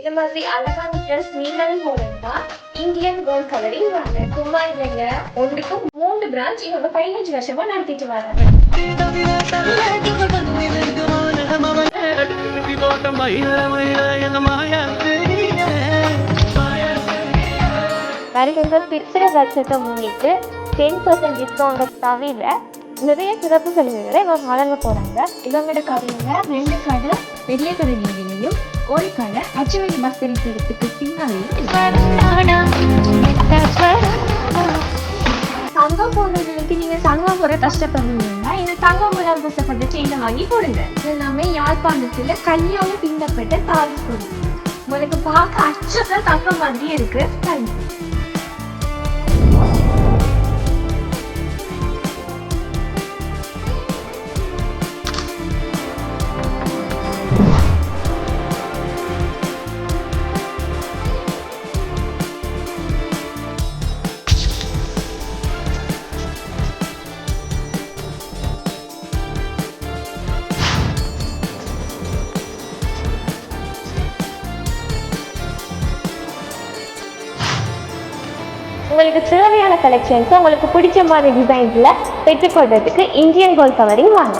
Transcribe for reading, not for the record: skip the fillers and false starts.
இந்த மாதிரி அழகான ட்ரெஸ் நீங்களும் போடுறா இந்தியன் கோல்ட் கலரிங் வாங்க. சும்மா இல்லைங்க, ஒன்றுக்கு 3 பிரான்ச் இவங்க 15 வருஷமா நடத்திட்டு வராங்க. வருகின்ற பிற்சிற வருஷத்தை முன்னிட்டு 10% டிஸ்கவுண்ட் தவிர நிறைய சிறப்பு சலுகைகளை இவங்க வழங்க போறாங்க. இவங்களோட கடையில 2 கடை பெரிய கடை வீதியிலையும் ஒரு கடை அச்சுவலி பஸ் தெரிவிக்கிறதுக்கு பின்னாலேயும் தங்கம் போடுறதுக்கு நீங்க தங்கம் போட கஷ்டப்படுவீங்கன்னா இந்த தங்கம் போட கஷ்டப்பட்டு செயினை வாங்கி போடுங்க. எல்லாமே யாழ்ப்பாணத்துல கையால பின்னப்பட்ட தாலி போடுங்க. உங்களுக்கு பார்க்க அச்சத்துல தங்கம் மாதிரி இருக்கு. உங்களுக்கு தேவையான கலெக்ஷன்ஸ் உங்களுக்கு பிடிச்ச மாதிரி டிசைன்ஸ்ல பெற்றுக்கொள்றதுக்கு இந்தியன் கோல்ட் கவரிங் வாங்க.